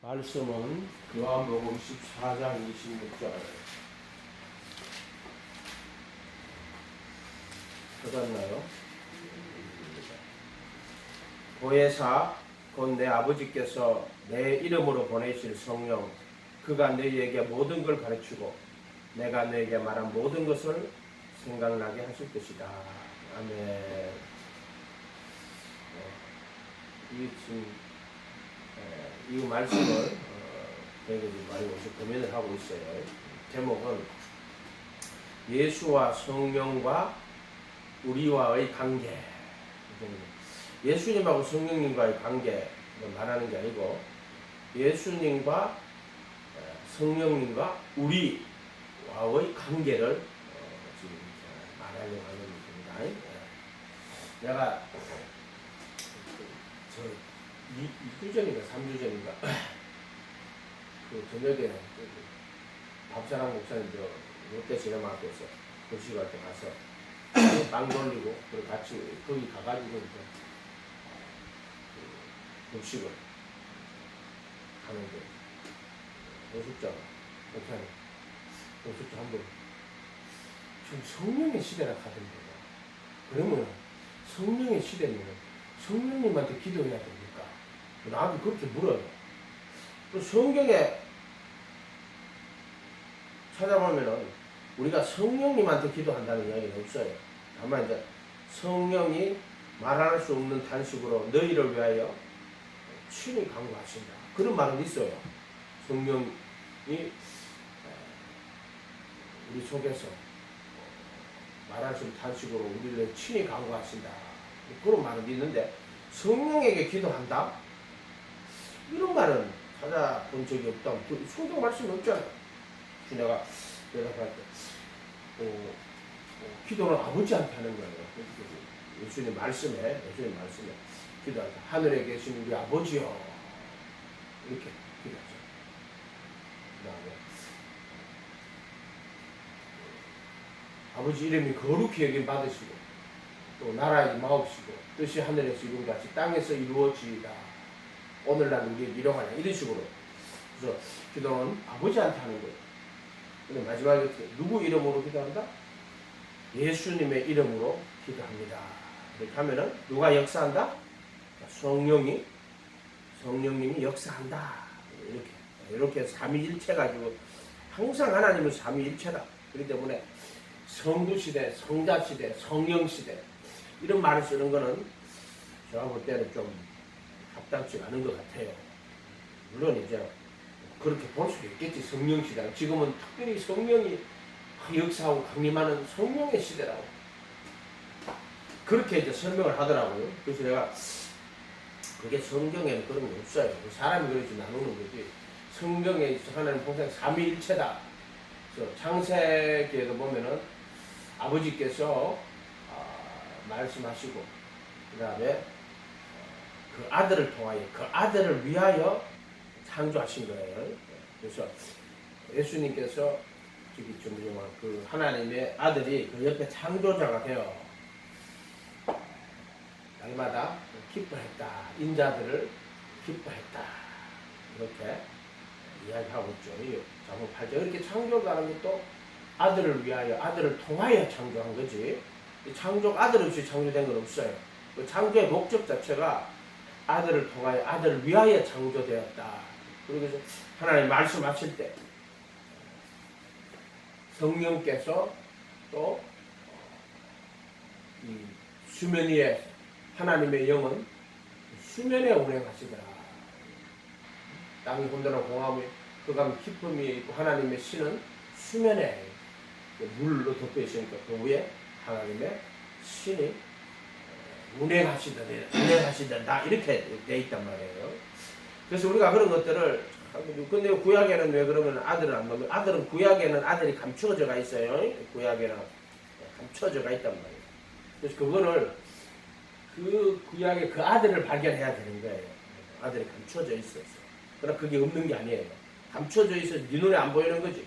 말씀은 요한복음 14장 26절. 찾았나요? 보혜사 곧 내 아버지께서 내 이름으로 보내실 성령, 그가 너희에게 모든 걸 가르치고 내가 너희에게 말한 모든 것을 생각나게 하실 것이다. 아멘. 이 말씀을 되게 많이 고민을 하고 있어요. 제목은 예수와 성령과 우리와의 관계. 예수님하고 성령님과의 관계를 말하는 게 아니고 예수님과 성령님과 우리와의 관계를 지금 말하려고 하는 겁니다. 내가 2주 전인가 3주 전인가 그 저녁에 밥사랑 목사님 롯데 시네마켓에서 급식할 때 가서 빵 돌리고 그리고 같이 거기 가가지고 이제 급식을 하는데 노숙자가 목사님 노숙자 한 분 지금 성령의 시대라 하던데 그러면 성령의 시대면 성령님한테 기도해야 됩니까? 나도 그렇게 물어요. 또 성경에 찾아보면은 우리가 성령님한테 기도한다는 이야기는 없어요. 다만 이제 성령이 말할 수 없는 탄식으로 너희를 위하여 친히 간구하신다. 그런 말은 있어요. 성령이 우리 속에서 말할 수 없는 탄식으로 우리를 친히 간구하신다. 그런 말은 있는데 성령에게 기도한다? 이런 말은 찾아본 적이 없다. 성경 말씀이 없잖아. 내가 대답할 때 기도는 아버지한테 하는 거예요. 예수님 말씀에 기도할 때 하늘에 계신 우리 아버지여 이렇게 기도하죠. 그다음에 아버지 이름이 거룩히 여김 받으시고 또 나라의 마옵시고 뜻이 하늘에서 이룬 같이 땅에서 이루어지이다. 오늘날 우리에게 일용하냐 이런 식으로. 그래서 기도는 아버지한테 하는 거예요. 근데 마지막에 누구 이름으로 기도한다? 예수님의 이름으로 기도합니다. 이렇게 하면은 누가 역사한다? 성령님이 역사한다. 이렇게 삼위일체 가지고 항상 하나님은 삼위일체다. 그렇기 때문에 성부시대, 성자시대, 성령시대 이런 말을 쓰는 거는 제가 볼 때는 좀 합당치 않은 것 같아요. 물론 이제 그렇게 볼 수도 있겠지. 성령시대. 지금은 특별히 성령이 역사하고 강림하는 성령의 시대라고 그렇게 이제 설명을 하더라고요. 그래서 내가 그게 성경에는 그런 게 없어요. 사람이 그렇게 나누는 거지. 성경에 하나님 항상 삼위일체다. 그래서 창세기에도 보면은 아버지께서 말씀하시고 그 다음에 그 아들을 통하여 그 아들을 위하여 창조하신 거예요. 그래서 예수님께서 그 하나님의 아들이 그 옆에 창조자가 되어 날마다 기뻐했다. 인자들을 기뻐했다. 이렇게 이야기하고 있죠. 자문 8절 이렇게 창조라는 것도 아들을 위하여 아들을 통하여 창조한 거지. 창조가 아들 없이 창조된 건 없어요. 그 창조의 목적 자체가 아들을 통하여 아들을 위하여 창조되었다. 그래서 하나님 말씀하실 때 성령께서 또 이 수면 위에 하나님의 영은 수면에 운행하시더라. 땅이 혼돈하고 공허함이 그감 깊음이 있고 하나님의 신은 수면에 물로 덮여 있으니까 그 위에 하나님의 신이 운행하시더라 이렇게 돼 있단 말이에요. 그래서 우리가 그런 것들을 근데 구약에는 왜 그러면 아들을 안 넣으면 아들은 구약에는 아들이 감추어져가 있어요. 구약에는 감추어져가 있단 말이에요. 그래서 그거를 그 구약에 그 아들을 발견해야 되는 거예요. 아들이 감추어져 있었어. 그러나 그게 없는 게 아니에요. 감추어져 있어서 네 눈에 안 보이는 거지.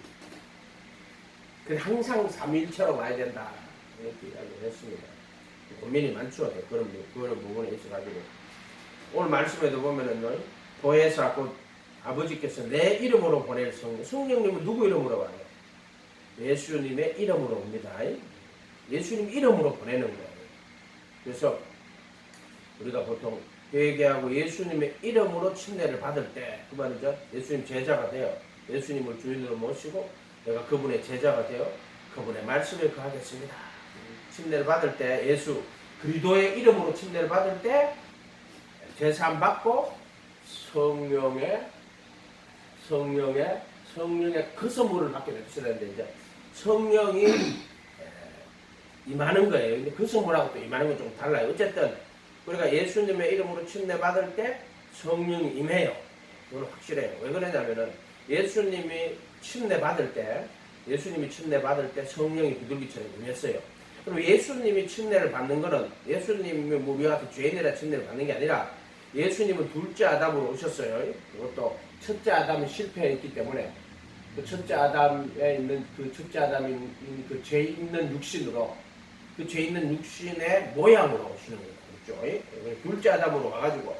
그래 항상 삼위일체로 봐야 된다. 이렇게 이야기를 했습니다. 고민이 많죠. 그런 부분에 있어가지고 오늘 말씀에도 보면은 보혜사 곧 아버지께서 내 이름으로 보낼 성령. 성령님은 누구 이름으로 와요? 예수님의 이름으로 옵니다. 예수님 이름으로 보내는 거예요. 그래서 우리가 보통 회개하고 예수님의 이름으로 침례를 받을 때 그 말이죠. 예수님 제자가 되어 예수님을 주인으로 모시고 내가 그분의 제자가 되어 그분의 말씀을 거하겠습니다. 침례를 받을 때 예수 그리스도의 이름으로 침례를 받을 때 제사함 받고 성령의 그 선물을 받게 되는데 이제 성령이 임하는 거예요. 근데 그 선물하고 또 임하는 건 좀 달라요. 어쨌든 우리가 예수님의 이름으로 침례 받을 때 성령이 임해요. 그건 확실해요. 왜 그러냐면은 예수님이 침례 받을 때 성령이 비둘기처럼 임했어요. 그럼 예수님이 침례를 받는 거는 예수님이 우리와 같은 죄인이라 침례를 받는 게 아니라 예수님은 둘째 아담으로 오셨어요. 그것도 첫째 아담이 실패했기 때문에 그 첫째 아담에 있는 그 첫째 아담인 그 죄 있는 육신으로 그 죄 있는 육신의 모양으로 오시는 거예요. 그렇죠? 둘째 아담으로 와가지고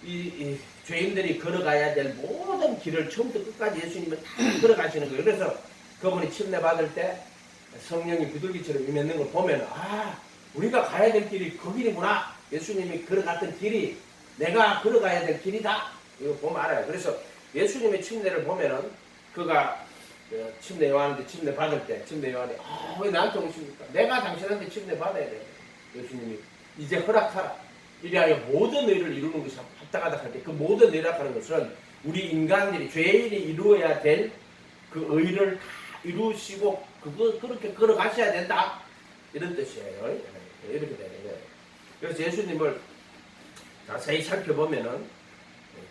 이 죄인들이 걸어가야 될 모든 길을 처음부터 끝까지 예수님은 다 걸어가시는 거예요. 그래서 그분이 침례 받을 때 성령이 비둘기처럼 임했는 걸 보면 우리가 가야 될 길이 그 길이구나. 예수님이 걸어갔던 길이 내가 걸어가야 될 길이다. 이거 보면 알아요. 그래서 예수님의 침례를 보면은 그가 침례 요한한테 침례 받을 때 침례 요한이 왜 나한테 오십니까? 내가 당신한테 침례 받아야 돼요. 예수님이 이제 허락하라. 이리하여 모든 의를 이루는 것이 합당하다 할 때 그 모든 의라고 하는 것은 우리 인간들이 죄인이 이루어야 될 그 의를 다 이루시고 그렇게 걸어가셔야 된다. 이런 뜻이에요. 이렇게 되는 거예요. 그래서 예수님을 자세히 살펴보면은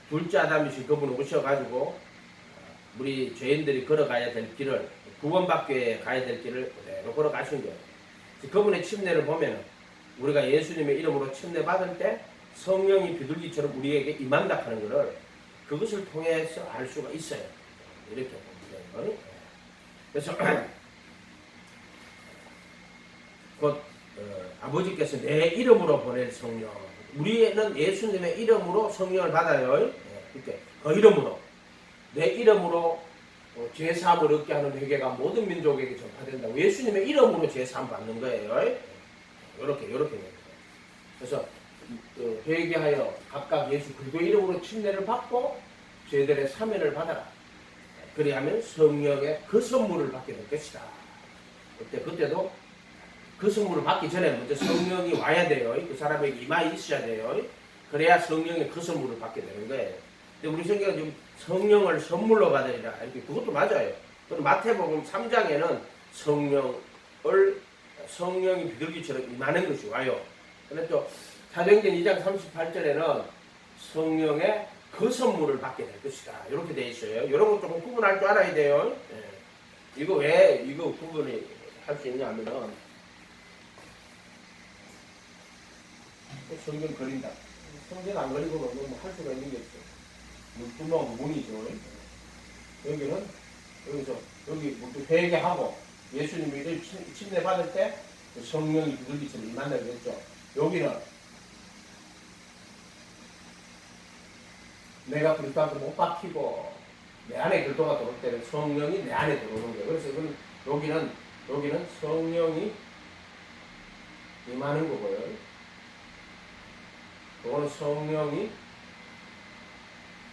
둘째 아담이신 그분을 오셔가지고 우리 죄인들이 걸어가야 될 길을 구원받기 가야 될 길을 그대로 걸어가신 거예요. 그분의 침례를 보면은 우리가 예수님의 이름으로 침례 받을 때 성령이 비둘기처럼 우리에게 임한다 하는 것을 그것을 통해서 알 수가 있어요. 이렇게 보면 돼요. 그래서 곧 아버지께서 내 이름으로 보낼 성령. 우리는 예수님의 이름으로 성령을 받아요. 이렇게 그 이름으로 내 이름으로 죄사함을 얻게 하는 회개가 모든 민족에게 전파된다고 예수님의 이름으로 죄사함 받는 거예요. 이렇게 그래서 회개하여 각각 예수 그리스도 이름으로 침례를 받고 죄들의 사면을 받아라. 그리하면 성령의 그 선물을 받게 될 것이다. 그때도 그 선물을 받기 전에 먼저 성령이 와야 돼요. 그 사람에게 임하여 있어야 돼요. 그래야 성령의 그 선물을 받게 되는 거예요. 근데 우리 성경은 지금 성령을 선물로 받으리라. 이렇게 그것도 맞아요. 그럼 마태복음 3장에는 성령이 비둘기처럼 임하는 것이 와요. 그런데 또 사도행전 2장 38절에는 성령의 그 선물을 받게 될 것이다. 이렇게 되어 있어요. 이런 거 조금 구분할 줄 알아야 돼요. 이거 왜 이거 구분이 할 수 있냐 하면은 성경 걸린다. 성경 안 걸리고 뭐 할 수가 있는 게 없어. 물두멍 문이죠. 여기서 여기 회개하고 예수님이 침례 받을 때 성령이 비둘기처럼 임한다고 했죠. 여기는 내가 그리스도한테 못 박히고 내 안에 그리스도가 들어올 때는 성령이 내 안에 들어오는 거예요. 그래서 여기는 성령이 임하는 거고요. 이거는 성령이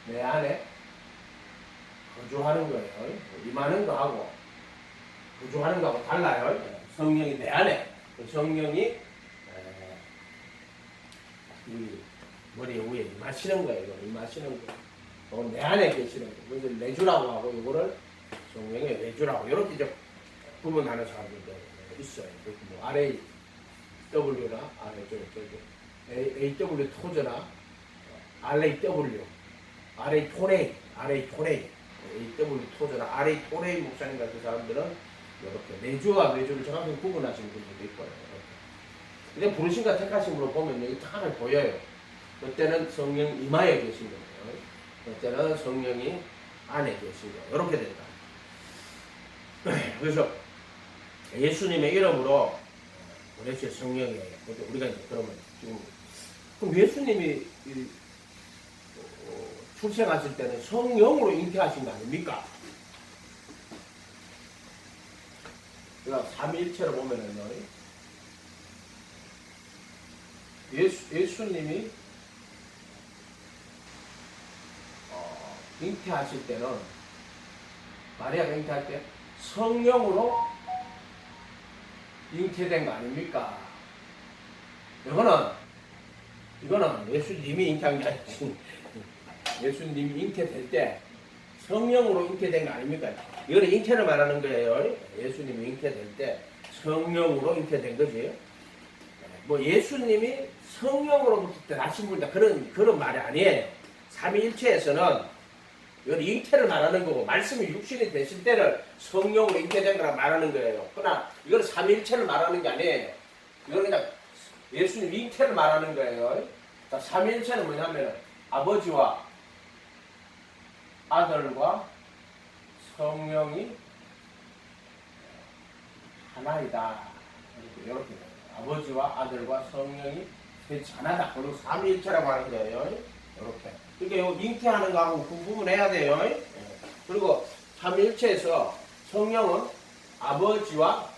내 안에 거주하는 거예요. 임하는 거하고 거주하는 거하고 달라요. 성령이 내 안에 성령이 머리 위에 임하시는 거예요. 임하시는 거. 이건 내 안에 계시는 거. 그래서 내주라고 하고 이거를 성령의 내주라고 이렇게 좀 구분하는 사람들도 있어요. 뭐 RAW나 AW 토저나 RAW, RA 토레이, AW 토저나 RA 토레이 목사님 같은 사람들은 이렇게 내주와 외주를 정확히 구분하시는 분들도 있고요. 근데 부르심과 택하심으로 보면 여기 다 보여요. 그때는 성령 임하에 계신 거예요. 그때는 성령이 안에 계신 거예요. 이렇게 된다. 그래서 예수님의 이름으로 보내주신 성령이에요. 우리가 이제 그러면 지금 그럼 예수님이 출생하실 때는 성령으로 잉태하신 거 아닙니까? 그러니까 삼위일체로 보면은요, 예수님이 잉태하실 때는, 마리아가 잉태할 때 성령으로 잉태된 거 아닙니까? 이거는 예수님이 잉태한 게 아니지. 예수님이 잉태될 때 성령으로 잉태된 거 아닙니까? 이거는 잉태를 말하는 거예요. 예수님이 잉태될 때 성령으로 잉태된 거지. 뭐 예수님이 성령으로부터 나신 분이다 그런 말이 아니에요. 삼위일체에서는 이건 잉태를 말하는 거고, 말씀이 육신이 되실 때를 성령으로 잉태된 거라 말하는 거예요. 그러나 이건 삼위일체를 말하는 게 아니에요. 이건 그냥 예수님 잉태를 말하는 거예요. 자, 삼위일체는 뭐냐면 아버지와 아들과 성령이 하나이다. 이렇게 아버지와 아들과 성령이 하나다. 그리고 삼위일체라고 하는 거예요. 이렇게. 그러니까 잉태하는 거하고 구분해야 돼요. 그리고 삼위일체에서 성령은 아버지와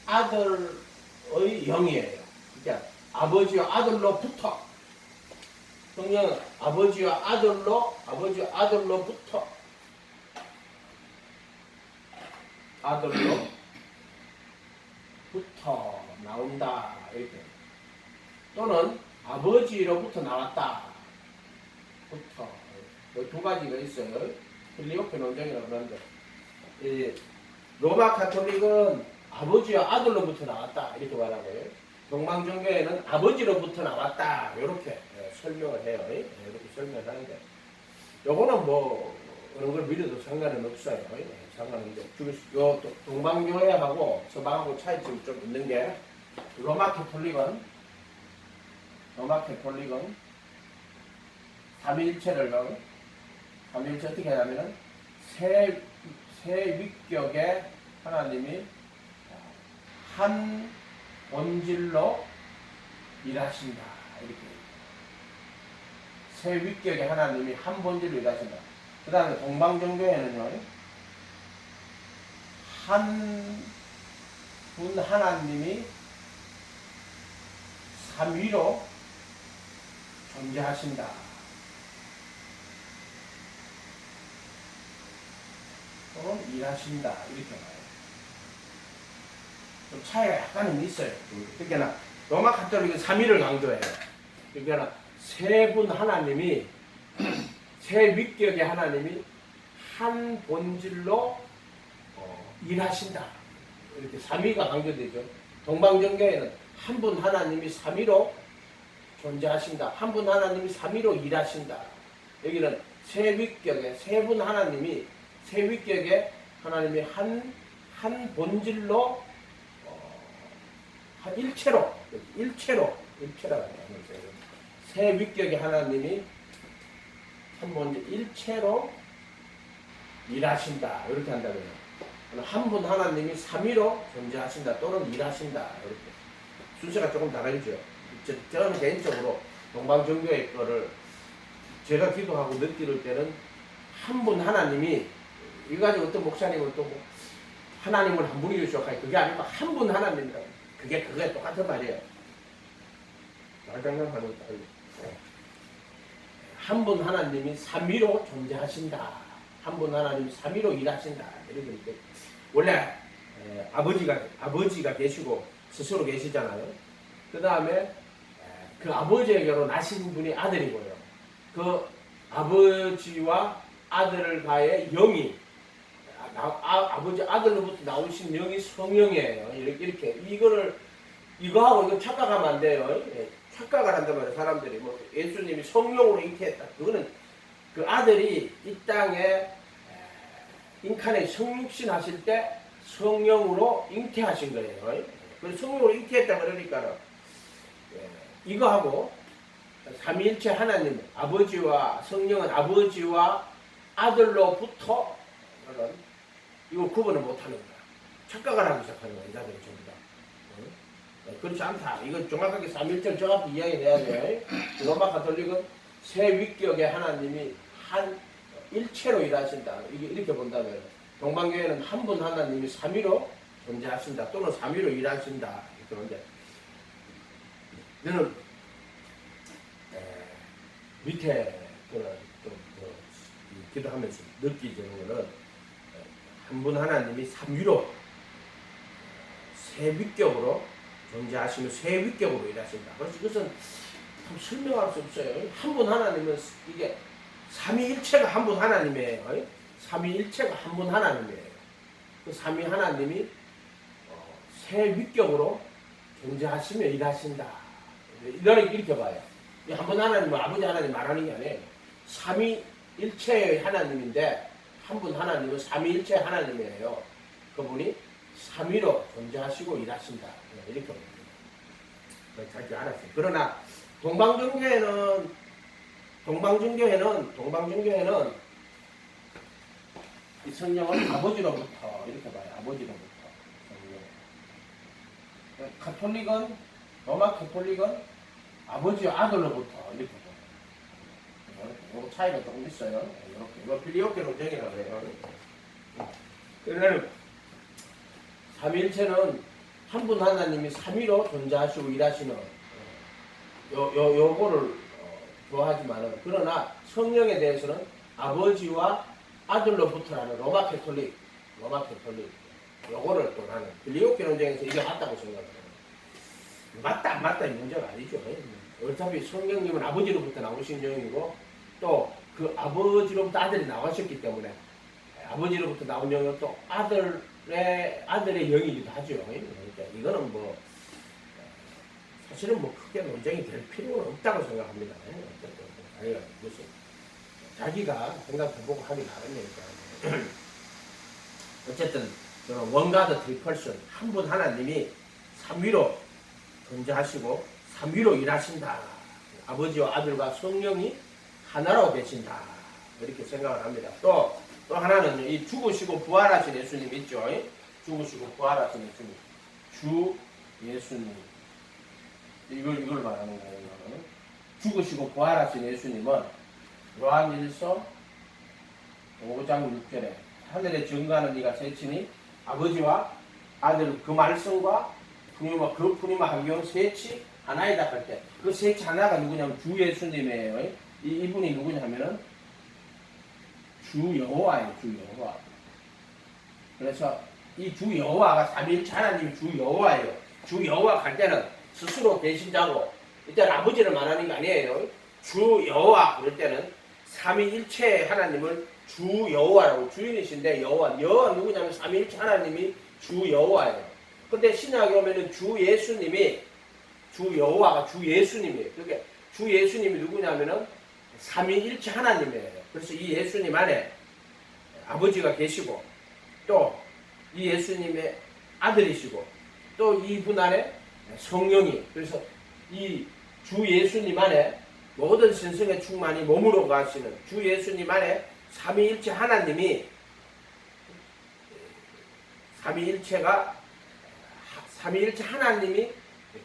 아들의 영이에요. 그러니까 아버지와 아들로부터, 성령은 아버지와 아들로부터 나온다. 이렇게. 또는 아버지로부터 나왔다. 두 가지가 있어요. 필리오피 논쟁이라고 그러는데, 로마 가톨릭은 아버지와 아들로부터 나왔다. 이렇게 말하고요. 동방종교에는 아버지로부터 나왔다. 이렇게 설명을 해요. 이렇게 설명을 하는데, 요거는 뭐 어느 걸 믿어도 상관은 없어요. 상관없는데, 요 동방교회하고 서방하고 차이점이 좀 있는 게, 로마 캐톨릭은 삼위일체를 어떻게 하냐면은 세 위격의 하나님이 한 본질로 일하신다. 이렇게. 세 위격의 하나님이 한 본질로 일하신다. 그 다음에 동방종교에는요, 한 분 하나님이 삼위로 존재하신다. 또는 일하신다. 이렇게 말해요. 좀 차이가 약간은 있어요. 그러니까 로마 가톨릭은 삼위를 강조해요. 그러니까 세 분 하나님이, 세 위격의 하나님이 한 본질로 일하신다. 이렇게 삼위가 강조되죠. 동방종교에는 한 분 하나님이 삼위로 존재하신다. 한 분 하나님이 삼위로 일하신다. 여기는 세 위격의 세 분 하나님이, 세 위격의 하나님이 한 본질로, 한 일체라고 하는 거예요. 세 위격의 하나님이 한 본질 일체로 일하신다. 이렇게 한다고요. 한 분 하나님이 삼위로 존재하신다 또는 일하신다. 이렇게 순서가 조금 다르죠. 저는 개인적으로 동방종교의 거를 제가 기도하고 느낄 때는 한 분 하나님이, 이거 가지고 어떤 목사님은 또 뭐 하나님을 한 분이죠. 그게 아니고 한 분 하나님이다. 그게 똑같은 말이에요. 말장난하는 거 아니고. 한 분 하나님이 삼위로 존재하신다. 한 분 하나님이 삼위로 일하신다. 이렇게 원래 아버지가 계시고 스스로 계시잖아요. 그 다음에 그 아버지에게로 나신 분이 아들이고요. 그 아버지와 아들과의 영이, 아버지 아들로부터 나오신 영이 성령이에요. 이렇게 이거하고 이거 착각하면 안 돼요. 착각을 한단 말이에요. 사람들이 뭐 예수님이 성령으로 잉태했다. 그거는 그 아들이 이 땅에 인카네 성육신 하실 때 성령으로 잉태하신 거예요. 그래서 성령으로 잉태했다 그러니까 이거하고 삼위일체 하나님, 아버지와 성령은 아버지와 아들로부터, 이거 구분을 못하는 거야. 착각을 하기 시작하는 거야. 이자들이 전부 다. 그렇지 않다. 이거 정확하게 삼일절 정확히 이야기해야 돼. 로마 가톨릭은 세 위격의 하나님이 한 일체로 일하신다. 이렇게 본다면 동방교회는 한 분 하나님이 삼위로 존재하신다. 또는 삼위로 일하신다. 그런데 너는 밑에 그런 기도하면서 느끼는 거는 한 분 하나님이 삼위로 세 위격으로 존재하시며 세 위격으로 일하신다. 그래서 이것은 설명할 수 없어요. 한 분 하나님은 이게 삼위일체가 한 분 하나님이에요. 삼위일체가 한 분 하나님이에요. 그 삼위 하나님이 세 위격으로 존재하시며 일하신다. 너는 이렇게 봐요. 한 분 하나님은 아버지 하나님 말하는 게 아니에요. 삼위일체의 하나님인데 한 분 하나님은 삼위일체 하나님이에요. 그분이 삼위로 존재하시고 일하신다. 이렇게 봅니다. 잘 알았어요. 그러나 동방종교회는 이 성령은 아버지로부터 이렇게 봐요. 아버지로부터. 가톨릭은 로마 가톨릭은 아버지와 아들로부터 이렇게 봐요. 이거 차이가 조금 있어요. 이렇게 이거 필리오케로 정의라고 해요. 그러면 삼위일체는 한 분 하나님이 삼위로 존재하시고 일하시는 요거를 좋아하지만은 그러나 성령에 대해서는 아버지와 아들로부터라는 로마 캐톨릭 요거를 또 나는 빌리오케 논쟁에서 이게 맞다고 생각해요. 맞다 안 맞다 이 문제가 아니죠. 어차피 성령님은 아버지로부터 나오신 영이고 또 그 아버지로부터 아들이 나오셨기 때문에 아버지로부터 나온 영은 또 아들의 영이기도 하죠. 그러니까 이거는 뭐 사실은 뭐 크게 논쟁이 될 필요는 없다고 생각합니다. 무슨 자기가 생각해보고 하기 나름이니까. 어쨌든 저는 원가드 트리펄슨 한 분 하나님이 삼위로 존재하시고 삼위로 일하신다. 아버지와 아들과 성령이 하나로 계신다. 이렇게 생각을 합니다. 또 하나는 이 죽으시고 부활하신 예수님 있죠. 죽으시고 부활하신 예수님. 주 예수님. 이걸 말하는 거예요. 죽으시고 부활하신 예수님은 요한일서 5장 6절에 하늘에 증거하는 이가 셋이니 아버지와 아들 그 말씀과 푸니마 그 푸니마 한경 셋이 하나이다 할 때 그 셋이 하나가 누구냐면 주 예수님이에요. 이분이 누구냐면은 주 여호와예요. 주 여호와. 그래서 이 주 여호와가 삼위일체 하나님이 주 여호와예요. 주 여호와 갈 때는 스스로 계신 자고 이때 아버지를 말하는 게 아니에요. 주 여호와 그럴 때는 삼위일체 하나님을 주 여호와라고 주인이신데 여호와 누구냐면 삼위일체 하나님이 주 여호와예요. 근데 신약에 오면은 주 예수님이 주 여호와가 주 예수님이에요. 그러니까 주 예수님이 누구냐면은 삼위일체 하나님이에요. 그래서 이 예수님 안에 아버지가 계시고 또 이 예수님의 아들이시고 또 이분 안에 성령이 그래서 이 주 예수님 안에 모든 신성의 충만이 몸으로 가시는 주 예수님 안에 삼위일체 하나님이 삼위일체 하나님이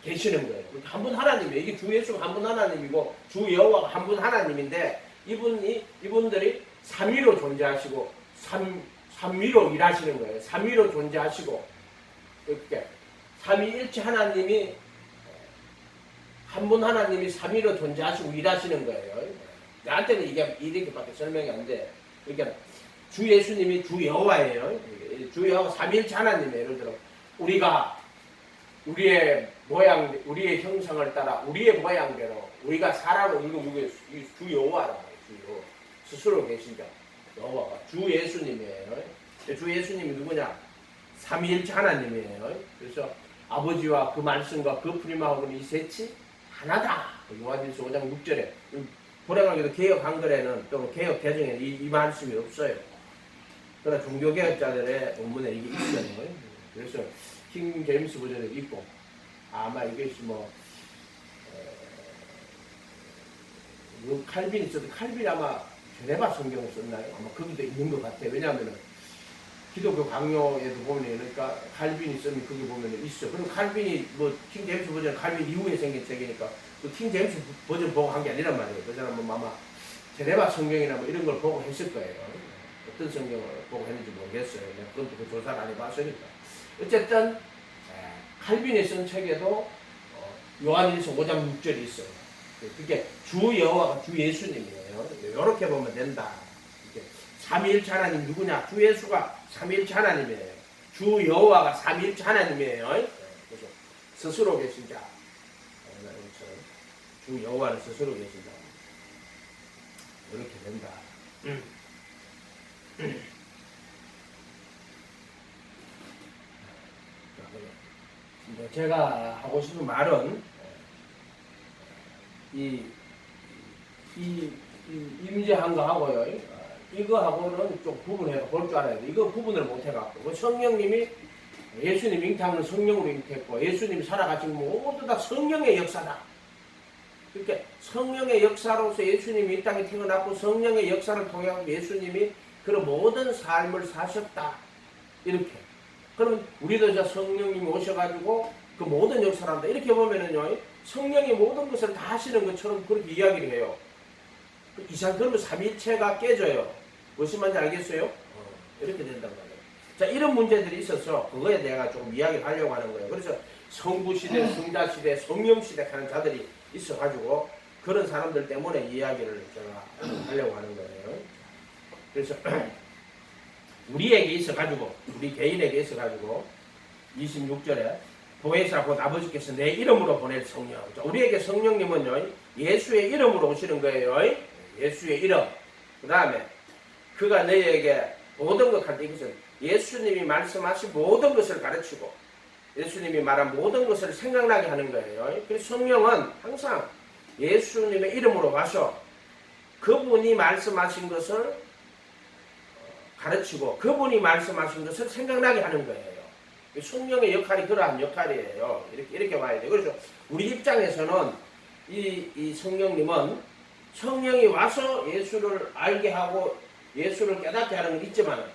계시는 거예요. 한 분 하나님이에요. 이게 주 예수가 한 분 하나님이고 주 여호와가 한 분 하나님인데 이분들이 삼위로 존재하시고 삼위로 일하시는 거예요. 삼위로 존재하시고 이렇게 삼위일체 하나님이 한 분 하나님이 삼위로 존재하시고 일하시는 거예요. 나한테는 이게 이렇게밖에 설명이 안 돼. 그러니까 주 예수님이 주 여호와예요. 주 여호와 삼위일체 하나님이에요. 예를 들어 우리가 우리의 모양, 우리의 형상을 따라 우리의 모양대로 우리가 살아로 이거 주 여호와라고 해요. 주 여호와. 스스로 계신 자 여호와가 주 예수님이에요. 주 예수님이 누구냐? 삼위일체 하나님이에요. 그래서 아버지와 그 말씀과 그 푸니마하고는 이 셋이 하나다. 요한일서 5장 6절에 불행하게도 개혁 한글에는 또 개혁 개정에는 이 말씀이 없어요. 그러나 종교개혁자들의 본문에 이게 있어요. 그래서 킹 제임스 버전에 있고 아마 이것이 칼빈이 있어도 칼빈이 아마 제네바 성경을 썼나요? 아마 거기도 있는 것 같아요. 왜냐하면 기독교 강요에도 보면 그러니까 칼빈이 쓰면 그게 보면 있어. 그럼 칼빈이 뭐 킹 제임스 버전 칼빈 이후에 생긴 책이니까 그 킹 제임스 버전 보고 한 게 아니란 말이에요. 그 사람은 뭐 아마 제네바 성경이나 뭐 이런 걸 보고 했을 거예요. 어떤 성경을 보고 했는지 모르겠어요. 그건 그 조사를 안 해봤으니까. 어쨌든 칼빈이 쓴 책에도 요한일서 5장 6절이 있어요. 그게 주 여호와가 주 예수님이에요. 이렇게 보면 된다. 삼위일체 하나님 누구냐? 주 예수가 삼위일체 하나님이에요. 주 여호와가 삼위일체 하나님이에요. 그래서 스스로 계신 자. 주 여호와는 스스로 계신 자. 이렇게 된다. 제가 하고 싶은 말은 임재한 거 하고요. 이거하고는 좀 구분해서 볼 줄 알아야 돼. 이거 구분을 못 해갖고. 성령님이 예수님 잉태하면 성령으로 잉태했고, 예수님이 살아가신 모두 다 성령의 역사다. 그러니까 성령의 역사로서 예수님이 이 땅에 태어났고, 성령의 역사를 통해 예수님이 그런 모든 삶을 사셨다. 이렇게. 그러면 우리도 이제 성령님이 오셔가지고 그 모든 역사를 한다. 이렇게 보면은요, 성령이 모든 것을 다 하시는 것처럼 그렇게 이야기를 해요. 이상 그러면 삼위일체가 깨져요. 무슨 말인지 알겠어요? 이렇게 된단 말이에요. 자, 이런 문제들이 있어서 그거에 내가 조금 이야기를 하려고 하는 거예요. 그래서 성부시대, 성자시대, 성령시대 하는 자들이 있어가지고 그런 사람들 때문에 이야기를 제가 하려고 하는 거예요. 그래서 우리에게 있어가지고, 우리 개인에게 있어가지고 26절에 보혜사 곧 아버지께서 내 이름으로 보낼 성령. 우리에게 성령님은요, 예수의 이름으로 오시는 거예요. 예수의 이름. 그 다음에 그가 너희에게 모든 것 할 때 이것은 예수님이 말씀하신 모든 것을 가르치고 예수님이 말한 모든 것을 생각나게 하는 거예요. 그래서 성령은 항상 예수님의 이름으로 와서 그분이 말씀하신 것을 가르치고 그분이 말씀하신 것을 생각나게 하는 거예요. 성령의 역할이 그러한 역할이에요. 이렇게 봐야 돼요. 그래서 우리 입장에서는 이 성령님은 성령이 와서 예수를 알게 하고 예수를 깨닫게 하는 건 있지만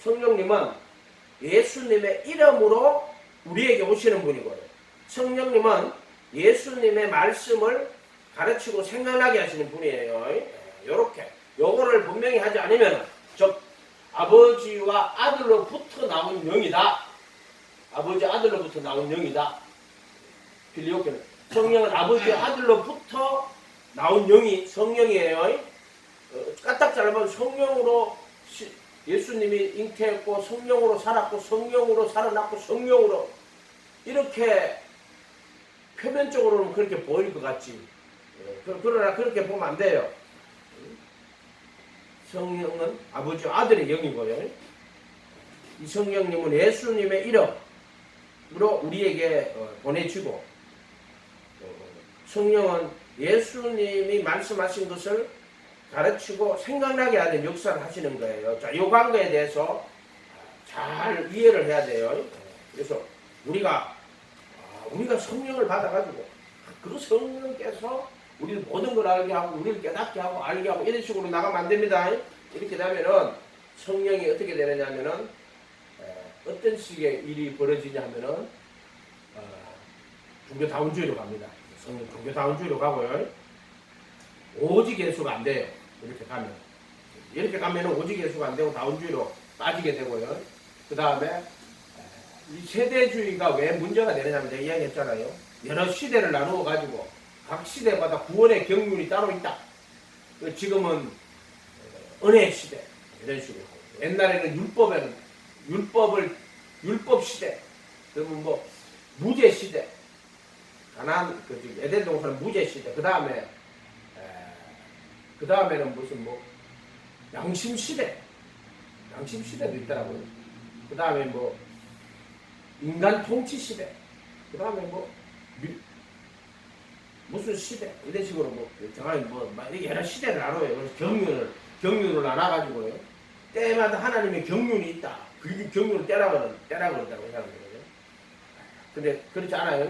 성령님은 예수님의 이름으로 우리에게 오시는 분이고요. 성령님은 예수님의 말씀을 가르치고 생각나게 하시는 분이에요. 요렇게 요거를 분명히 하지 않으면 즉 아버지와 아들로부터 나온 영이다. 아버지 아들로부터 나온 영이다. 필리오케는 성령은 아버지 아들로부터 나온 영이 성령이에요. 까딱 잘라보면 성령으로 예수님이 잉태했고 성령으로 살았고 성령으로 살아났고 성령으로 이렇게 표면적으로는 그렇게 보일 것 같지. 그러나 그렇게 보면 안 돼요. 성령은 아버지와 아들의 영이고요. 이 성령님은 예수님의 이름으로 우리에게 보내주고 성령은 예수님이 말씀하신 것을 가르치고 생각나게 하는 역사를 하시는 거예요. 자, 이 관계에 대해서 잘 이해를 해야 돼요. 그래서 우리가 성령을 받아가지고 그 성령께서 우리를 모든 걸 알게 하고 우리를 깨닫게 하고 알게 하고 이런 식으로 나가면 안 됩니다. 이렇게 되면은 성령이 어떻게 되느냐면은 어떤 식의 일이 벌어지냐면은 종교다운주의로 갑니다. 성령 종교다운주의로 가고요. 오직 예수가 안 돼요. 이렇게 가면은 오직 예수가 안 되고 다운주의로 빠지게 되고요. 그 다음에 이 세대주의가 왜 문제가 되느냐면 제가 이야기했잖아요. 여러 시대를 나누어 가지고 각 시대마다 구원의 경륜이 따로 있다. 지금은 은혜의 시대 이런 식으로. 옛날에는 율법 시대. 그러면 뭐 무죄 시대. 가나안 에덴 동산은 무죄 시대. 그 다음에는 무슨 뭐 양심 시대도 있더라고요. 그 다음에 뭐 인간 통치 시대. 그 다음에 뭐 무슨 시대 이런 식으로 뭐 정말 뭐 여러 시대를 나눠요. 그래서 경륜을 나눠가지고요. 때마다 하나님의 경륜이 있다. 그 경륜을 떼라 그런다고 생각하거든요. 근데 그렇지 않아요.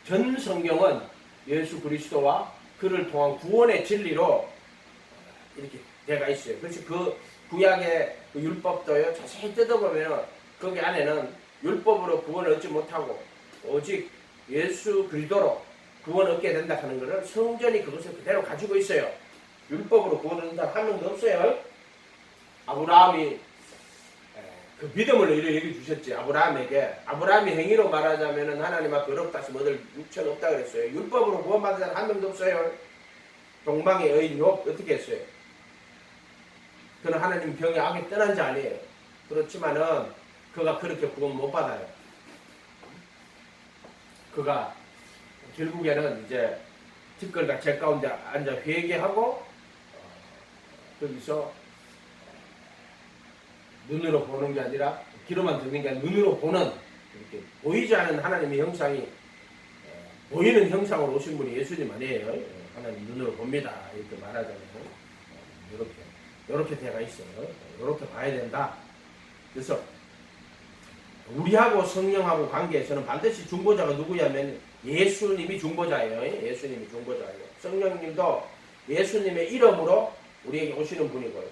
전 성경은 예수 그리스도와 그를 통한 구원의 진리로 이렇게 되어 있어요. 그래서 구약의 그 율법도요 자세히 뜯어보면 거기 안에는 율법으로 구원을 얻지 못하고 오직 예수 그리스도로 구원을 얻게 된다 하는 것을 성전이 그것을 그대로 가지고 있어요. 율법으로 구원을 얻는 사람 한 명도 없어요. 아브라함이 그 믿음을 이렇게 주셨지. 아브라함이 행위로 말하자면 하나님 앞에 어렵다 하시면 얻을 육체가 없다 그랬어요. 율법으로 구원받은 사람 한 명도 없어요. 동방의 여인 욥 어떻게 했어요? 그는 하나님 병에 악에 떠난 자 아니에요. 그렇지만은 그가 그렇게 구원 못 받아요. 그가 결국에는 이제 뒷걸과 제 가운데 앉아 회개하고 거기서 눈으로 보는 게 아니라 귀로만 듣는 게 아니라 눈으로 보는 이렇게 보이지 않은 하나님의 형상이 보이는 형상으로 오신 분이 예수님 아니에요. 하나님 눈으로 봅니다. 이렇게 말하잖아요. 이렇게 되가 있어요. 이렇게 봐야 된다. 그래서 우리하고 성령하고 관계에서는 반드시 중보자가 누구냐면 예수님이 중보자예요. 예수님이 중보자예요. 성령님도 예수님의 이름으로 우리에게 오시는 분이고요.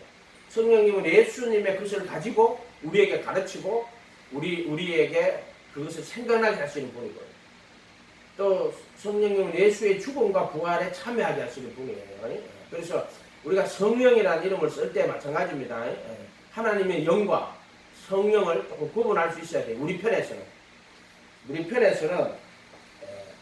성령님은 예수님의 것을 가지고 우리에게 가르치고 우리에게 그것을 생각나게 하시는 분이고요. 또 성령님은 예수의 죽음과 부활에 참여하게 하시는 분이에요. 그래서 우리가 성령이라는 이름을 쓸 때 마찬가지입니다. 하나님의 영과 성령을 조금 구분할 수 있어야 돼요. 우리 편에서는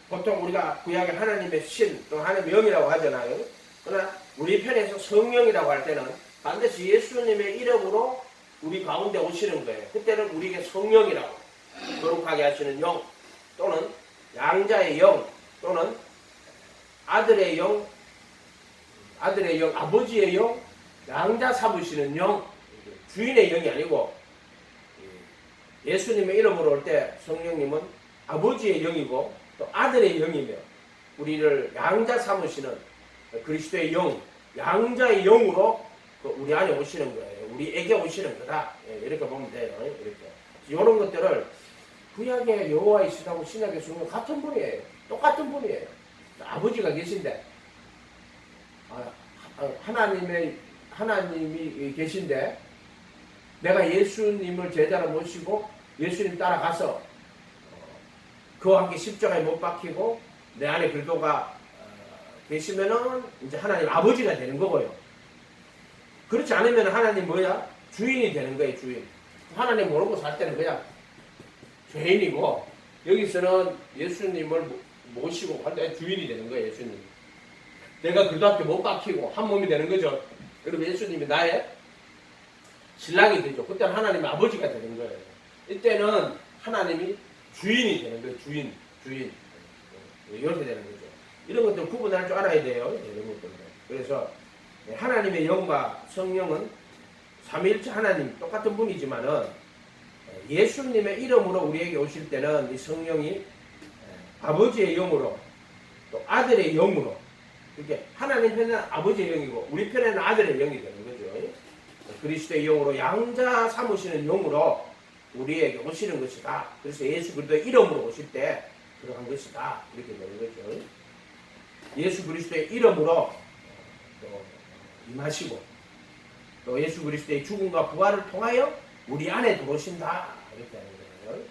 보통 우리가 구약의 하나님의 신 또 하나님의 영이라고 하잖아요. 그러나 우리 편에서 성령이라고 할 때는 반드시 예수님의 이름으로 우리 가운데 오시는 거예요. 그때는 우리에게 성령이라고 거룩하게 하시는 영 또는 양자의 영 또는 아들의 영, 아버지의 영, 양자 삼으시는 영, 주인의 영이 아니고 예수님의 이름으로 올 때 성령님은 아버지의 영이고 또 아들의 영이며 우리를 양자 삼으시는 그리스도의 영, 양자의 영으로 우리 안에 오시는 거예요. 우리에게 오시는 거다. 이렇게 보면 돼요. 이렇게. 이런 것들을 구약의 여호와이시라고 신약의 성령 같은 분이에요. 똑같은 분이에요. 아버지가 계신데 하나님이 계신데 내가 예수님을 제자로 모시고 예수님 따라가서 그와 함께 십자가에 못 박히고 내 안에 그리스도가 계시면은 이제 하나님 아버지가 되는 거고요. 그렇지 않으면 하나님 뭐야? 주인이 되는 거예요. 주인. 하나님 모르고 살 때는 그냥 죄인이고 여기서는 예수님을 모시고 할 때 주인이 되는 거예요. 예수님. 내가 그리스도 앞에 못 박히고 한 몸이 되는 거죠. 그러면 예수님이 나의 신랑이 되죠. 그때는 하나님 아버지가 되는 거예요. 이때는 하나님이 주인이 되는 거예요. 주인. 이렇게 되는 거죠. 이런 것들 구분할 줄 알아야 돼요. 이런 것들. 그래서 하나님의 영과 성령은 삼위일체 하나님 똑같은 분이지만은 예수님의 이름으로 우리에게 오실 때는 이 성령이 아버지의 영으로 또 아들의 영으로 이렇게 하나님 편에는 아버지의 영이고 우리 편에는 아들의 영이 되는 거죠. 그리스도의 영으로 양자 삼으시는 영으로 우리에게 오시는 것이다. 그래서 예수 그리스도의 이름으로 오실 때 그러한 것이다. 이렇게 되는 거죠. 예수 그리스도의 이름으로 또 임하시고 또 예수 그리스도의 죽음과 부활을 통하여 우리 안에 들어오신다. 이렇게 하는 거예요.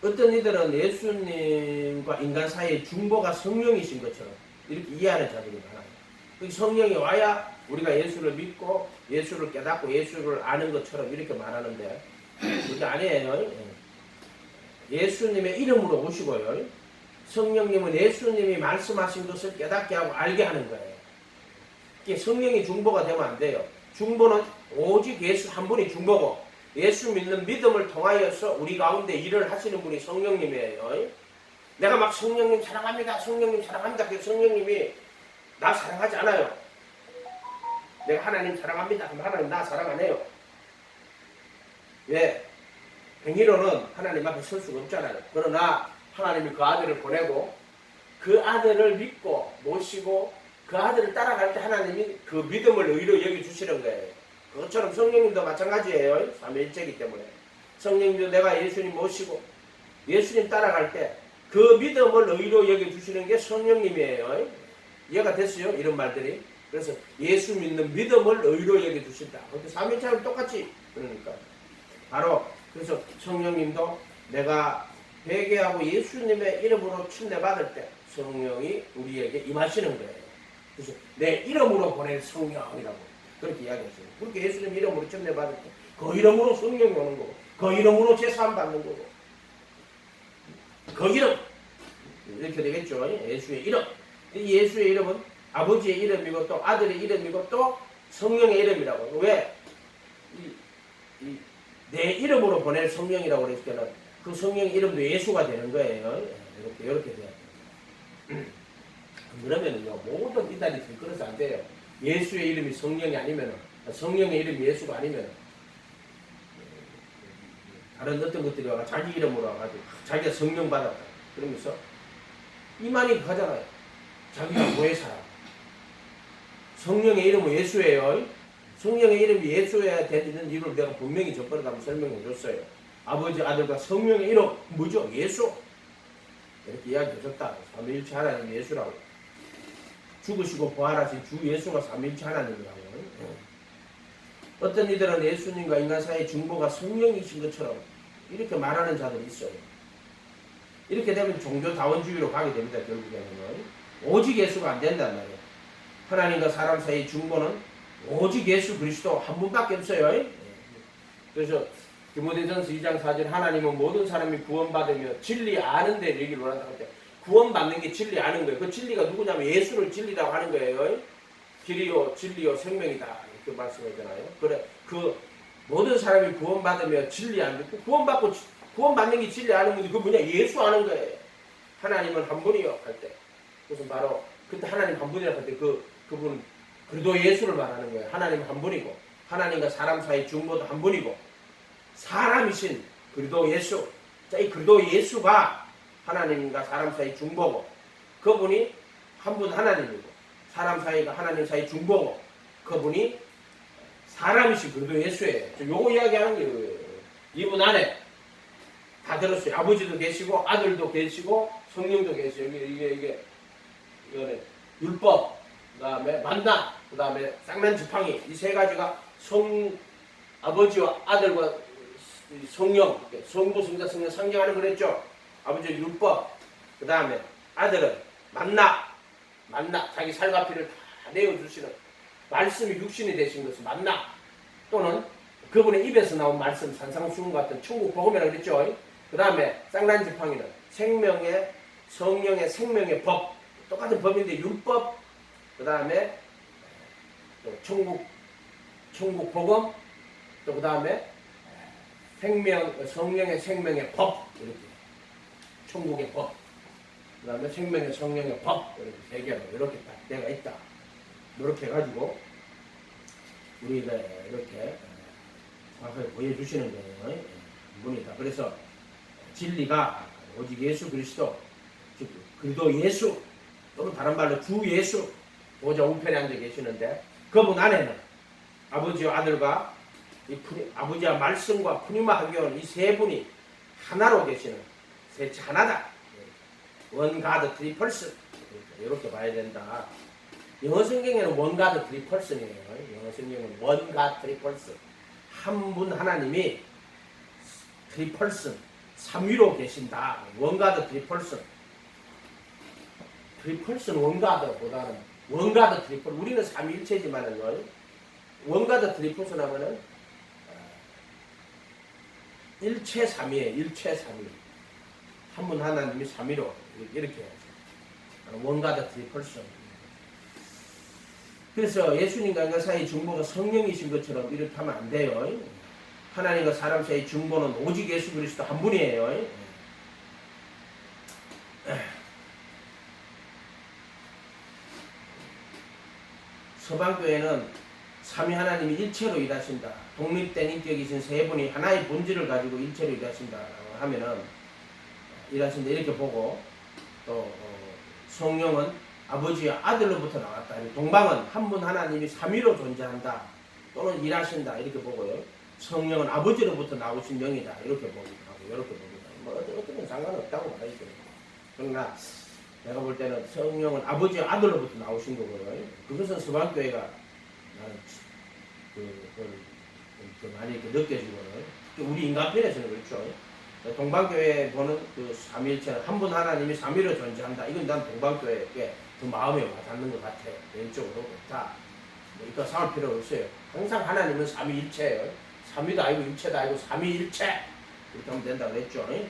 어떤 이들은 예수님과 인간 사이의 중보가 성령이신 것처럼 이렇게 이해하는 자들이 많아요. 성령이 와야 우리가 예수를 믿고 예수를 깨닫고 예수를 아는 것처럼 이렇게 말하는데 그게 아니에요. 예수님의 이름으로 오시고요. 성령님은 예수님이 말씀하신 것을 깨닫게 하고 알게 하는 거예요. 성령이 중보가 되면 안 돼요. 중보는 오직 예수 한 분이 중보고 예수 믿는 믿음을 통하여서 우리 가운데 일을 하시는 분이 성령님이에요. 내가 막 성령님 사랑합니다. 성령님 사랑합니다. 그 성령님이 나 사랑하지 않아요. 내가 하나님 사랑합니다. 그럼 하나님 나 사랑 안 해요. 왜? 행위로는 하나님 앞에 설 수가 없잖아요. 그러나 하나님이 그 아들을 보내고 그 아들을 믿고 모시고 그 아들을 따라갈 때 하나님이 그 믿음을 의로 여겨주시는 거예요. 그것처럼 성령님도 마찬가지예요. 삼위일체이기 때문에. 성령님도 내가 예수님 모시고 예수님 따라갈 때 그 믿음을 의로 여겨주시는 게 성령님이에요. 이해가 됐어요? 이런 말들이. 그래서 예수 믿는 믿음을 의로 여겨주신다. 그런데 삼위일체는 똑같이 그러니까 바로 그래서 성령님도 내가 회개하고 예수님의 이름으로 침례받을 때 성령이 우리에게 임하시는 거예요. 그래서 내 이름으로 보낼 성령이라고 그렇게 이야기했어요. 그렇게 예수님 이름으로 침례받을 때 그 이름으로 성령이 오는 거고 그 이름으로 제사함 받는 거고 그 이름 이렇게 되겠죠. 예수의 이름. 이 예수의 이름은 아버지의 이름이고 또 아들의 이름이고 또 성령의 이름이라고. 왜? 내 이름으로 보낼 성령이라고 그랬을 때는 그 성령의 이름도 예수가 되는 거예요. 이렇게 돼요. 그러면은요 모든 이단이 들끓어서 안 돼요. 예수의 이름이 성령이 아니면은 성령의 이름이 예수가 아니면은 다른 어떤 것들이 와가 자기 이름으로 와가지고 자기가 성령 받았다 그러면서 이만희 가잖아요. 자기가 뭐에 살아? 성령의 이름은 예수예요. 성령의 이름이 예수여야 되는 이유를 내가 분명히 저번에 한번 설명해 줬어요. 아버지, 아들과 성령의 이름 뭐죠? 예수. 이렇게 이야기해 줬다. 삼위일체 하나님 예수라고. 죽으시고 부활하신 주 예수가 삼위일체 하나님이라고. 어떤 이들은 예수님과 인간 사이의 중보가 성령이신 것처럼 이렇게 말하는 자들이 있어요. 이렇게 되면 종교다원주의로 가게 됩니다. 결국에는 오직 예수가 안 된단 말이에요. 하나님과 사람 사이의 중보는 오직 예수 그리스도 한 분밖에 없어요. 그래서 디모데전서 2장 4절 하나님은 모든 사람이 구원받으며 진리 아는 데를 얘기를 원한다고 할 때 구원받는 게 진리 아는 거예요. 그 진리가 누구냐면 예수를 진리라고 하는 거예요. 길이요 진리요 생명이다 이렇게 말씀하잖아요. 그래 그 모든 사람이 구원받으며 진리 아는 거 구원받고 구원받는 게 진리 아는 건데 그 뭐냐 예수 아는 거예요. 하나님은 한 분이요 할 때 그래서 바로 그때 하나님 한 분이라고 할 때 그분은 그리도 예수를 말하는 거예요. 하나님 한 분이고 하나님과 사람 사이 중보도 한 분이고 사람이신 그리도 예수. 자, 이 그리도 예수가 하나님과 사람 사이 중보고 그분이 한 분 하나님이고 사람 사이가 하나님 사이 중보고 그분이 사람이신 그리도 예수예요. 요거 이야기하는 거예요. 이분 안에 다 들었어요. 아버지도 계시고 아들도 계시고 성령도 계시고 이게 이거는 율법 그 다음에 만나 그 다음에 쌍난 지팡이 이 세 가지가 아버지와 아들과 성령 성부 성자 성령 상징하는 그랬죠. 아버지 율법 그 다음에 아들은 만나 자기 살과 피를 다 내어주시는 말씀이 육신이 되신 것은 만나 또는 그분의 입에서 나온 말씀 산상수훈 같은 천국 복음이라고 그랬죠. 그 다음에 쌍난 지팡이는 생명의 성령의 생명의 법 똑같은 법인데 율법 그 다음에 천국 복음 또 그 다음에 성령의 생명의 법 이렇게 천국의 법 그 다음에 생명의 성령의 법 이렇게 세 개로 이렇게 딱 내가 있다 이렇게 해가지고 우리가 이렇게 정확하게 보여주시는 거예요. 분이다. 그래서 진리가 오직 예수 그리스도 즉 그리도 예수 또는 다른 말로 주 예수 보좌 우편에 앉아 계시는데 그분 안에는 아버지와 아들과 아버지와 말씀과 푸니마 하기원 이 세 분이 하나로 계시는 셋이 하나다. 원가드 트리펄슨 이렇게 봐야 된다. 영어 성경에는 원가드 트리펄슨이에요. 영어 성경은 원가드 트리펄슨 한 분 하나님이 트리펄슨 삼위로 계신다. 원가드 트리펄슨 원가드보다는 원가드 트리펄 우리는 삼위일체지만은 원가드 트리펄슨 하면은 일체 삼위에 일체 삼위 한 분 하나님이 삼위로 이렇게 해야죠. 원가드 트리펄슨. 그래서 예수님과 인간 사이 중보가 성령이신 것처럼 이렇게 하면 안 돼요. 하나님과 사람 사이 중보는 오직 예수 그리스도 한 분이에요. 서방교회는 삼위 하나님이 일체로 일하신다. 독립된 인격이신 세 분이 하나의 본질을 가지고 일체로 일하신다라고 하면은 일하신다 이렇게 보고 또 성령은 아버지와 아들로부터 나왔다. 동방은 한 분 하나님이 삼위로 존재한다. 또는 일하신다 이렇게 보고요. 성령은 아버지로부터 나오신 영이다 이렇게 보기도 하고 이렇게 보기도 하고 뭐 어떤 건 상관없다고 말하죠. 그러나 내가 볼 때는 성령은 아버지 아들로부터 나오신 거고요. 그것은 서방교회가 나는 그 많이 이렇게 느껴지고요. 우리 인간편에서는 그렇죠. 동방교회 보는 그 삼위일체는 한 분 하나님이 삼위로 존재한다. 이건 난 동방교회에 그 마음에 와닿는 것 같아요. 왼쪽으로 다 이거 싸울 필요 없어요. 항상 하나님은 삼위일체예요. 삼위도 아니고 일체도 아니고 삼위일체 이렇게 하면 된다고 그랬죠. 네.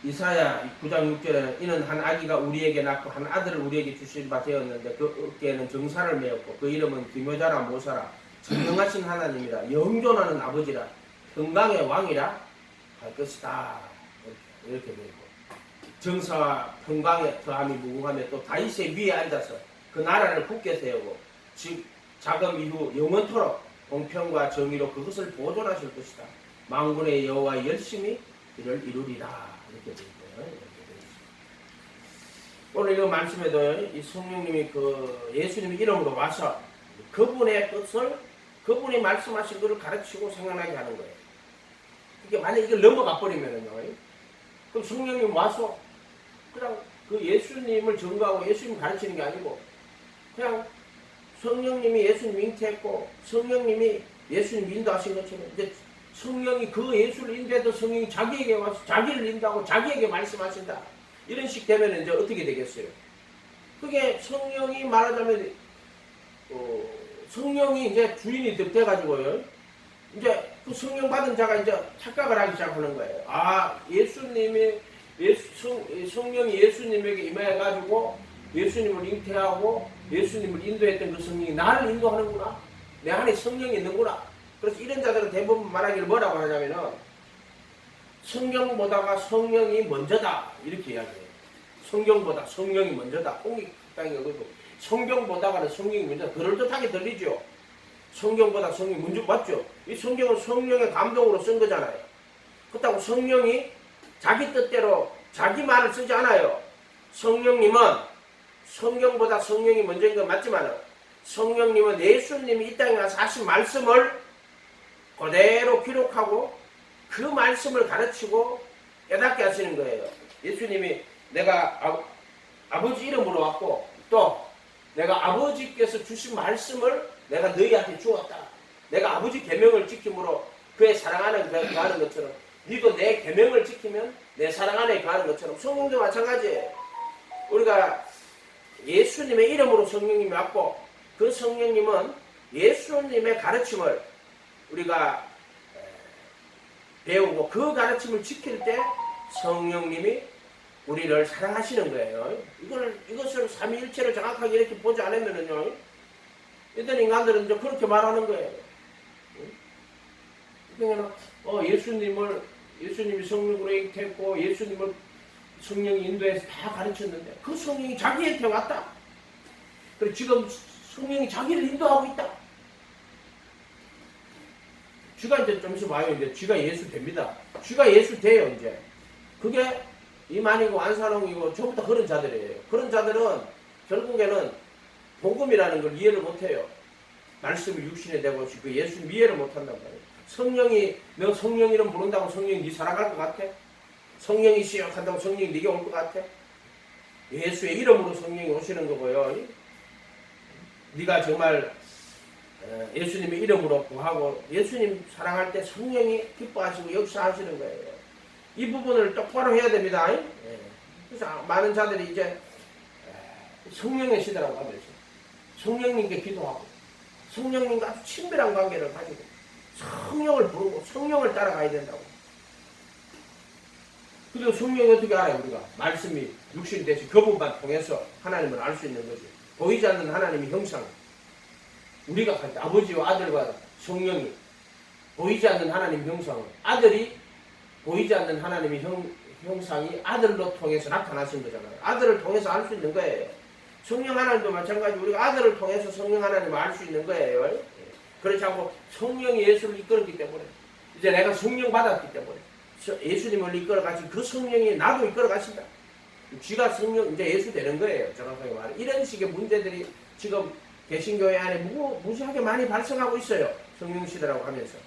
이사야 9장 6절에는 이는 한 아기가 우리에게 낳고 한 아들을 우리에게 주실 바 되었는데 그 어깨에는 정사를 메었고 그 이름은 기묘자라 모사라 전능하신 하나님이라 영존하는 아버지라 평강의 왕이라 할 것이다. 이렇게 되어 있고 정사와 평강의 더함이 무궁하며 또 다윗의 위에 앉아서 그 나라를 굳게 세우고 즉 자금 이후 영원토록 공평과 정의로 그것을 보존하실 것이다. 만군의 여호와 열심히 이를 이루리라. 이렇게 되어 있고요. 오늘 이 말씀에도 이 성령님이 그 예수님의 이름으로 와서 그분의 뜻을 그분이 말씀하신 것을 가르치고 생각나게 하는 거예요. 이게 만약 이걸 넘어가 버리면은요, 그럼 성령님 와서 그냥 그 예수님을 증거하고 예수님 가르치는 게 아니고 그냥 성령님이 예수님 잉태했고 성령님이 예수님 인도하신 것처럼 이제 성령이 그 예수를 인도해도 성령이 자기에게 와서 자기를 인도하고 자기에게 말씀하신다. 이런 식 되면 이제 어떻게 되겠어요? 그게 성령이 말하자면 성령이 이제 주인이 돼가지고요. 이제 그 성령 받은 자가 이제 착각을 하기 시작하는 거예요. 아, 성령이 예수님에게 임해가지고 예수님을 잉태하고 예수님을 인도했던 그 성령이 나를 인도하는구나. 내 안에 성령이 있는구나. 그래서 이런 자들은 대부분 말하기를 뭐라고 하냐면은 성경보다가 성령이 먼저다. 이렇게 이야기해요. 성경보다 성령이 먼저다. 꽁이 땅이 어그고 성경보다가는 성령이 먼저다. 그럴듯하게 들리죠. 성경보다 성령이 먼저 맞죠. 이 성경은 성령의 감동으로 쓴 거잖아요. 그렇다고 성령이 자기 뜻대로 자기 말을 쓰지 않아요. 성령님은 성경보다 성령이 먼저인 건 맞지만 성령님은 예수님이 이 땅에 와서 하신 말씀을 그대로 기록하고 그 말씀을 가르치고 깨닫게 하시는 거예요. 예수님이 내가 아버지 이름으로 왔고 또 내가 아버지께서 주신 말씀을 내가 너희한테 주었다. 내가 아버지 계명을 지킴으로 그의 사랑 안에 거하는 것처럼 너희도 내 계명을 지키면 내 사랑 안에 거하는 것처럼 성령도 마찬가지예요. 우리가 예수님의 이름으로 성령님이 왔고 그 성령님은 예수님의 가르침을 우리가 배우고 그 가르침을 지킬 때 성령님이 우리를 사랑하시는 거예요. 이것을 삼위일체를 정확하게 이렇게 보지 않으면은요, 일단 인간들은 이제 그렇게 말하는 거예요. 그러니까 예수님이 성령으로 잉태했고 예수님을 성령이 인도해서 다 가르쳤는데 그 성령이 자기한테 왔다. 그리고 지금 성령이 자기를 인도하고 있다. 쥐가 이제 좀 있으면 와요. 이제 쥐가 예수 됩니다. 쥐가 예수 돼요, 이제. 그게 이만이고 안산홍이고 전부 다 그런 자들이에요. 그런 자들은 결국에는 복음이라는 걸 이해를 못해요. 말씀이 육신에 되고 그 예수님 이해를 못한단 말이에요. 성령이 너 성령 이름 부른다고 성령이 네 살아갈 것 같아? 성령이 시역한다고 성령이 네게 올 것 같아? 예수의 이름으로 성령이 오시는 거고요. 네가 정말 예수님의 이름으로 구하고 예수님 사랑할 때 성령이 기뻐하시고 역사하시는 거예요. 이 부분을 똑바로 해야 됩니다. 그래서 많은 자들이 이제 성령의 시대라고 하고 있어요. 성령님께 기도하고 성령님과 아주 친밀한 관계를 가지고 성령을 부르고 성령을 따라가야 된다고. 그리고 성령이 어떻게 알아요? 우리가 말씀이 육신이 되시 그분만 통해서 하나님을 알 수 있는 거지. 보이지 않는 하나님의 형상, 우리가 갈 때 아버지와 아들과 성령이 보이지 않는 하나님 형상을 아들이 보이지 않는 하나님의 형상이 아들로 통해서 나타나신 거잖아요. 아들을 통해서 알 수 있는 거예요. 성령 하나님도 마찬가지. 우리가 아들을 통해서 성령 하나님을 알 수 있는 거예요. 그렇지 않고 성령이 예수를 이끌었기 때문에 이제 내가 성령 받았기 때문에 예수님을 이끌어가신 그 성령이 나도 이끌어가신다. 쥐가 성령 이제 예수 되는 거예요. 정확하게 말해. 이런 식의 문제들이 지금 개신교회 안에 무지하게 많이 발생하고 있어요. 성령 시대라고 하면서.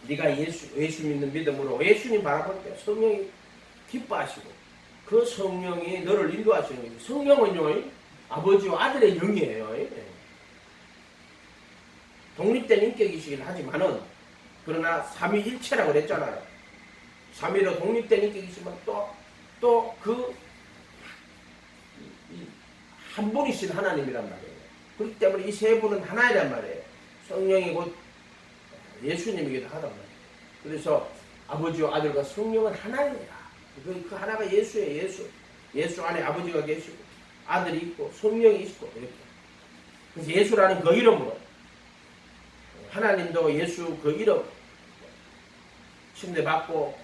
네가 예수 믿는 믿음으로 예수님 바라볼 때 성령이 기뻐하시고 그 성령이 너를 인도하시는 거예요. 성령은요 아버지와 아들의 영이에요. 독립된 인격이시긴 하지만은 그러나 삼위일체라고 그랬잖아요. 삼위로 독립된 인격이시면 또 그 한 분이신 하나님이란 말이에요. 그렇기 때문에 이 세 분은 하나이란 말이에요. 성령이 곧 예수님이기도 하단 말이에요. 그래서 아버지와 아들과 성령은 하나입니다. 그 하나가 예수예요. 예수 안에 아버지가 계시고 아들이 있고 성령이 있고 이렇게. 그래서 예수라는 그 이름으로 하나님도 예수 그 이름 침례받고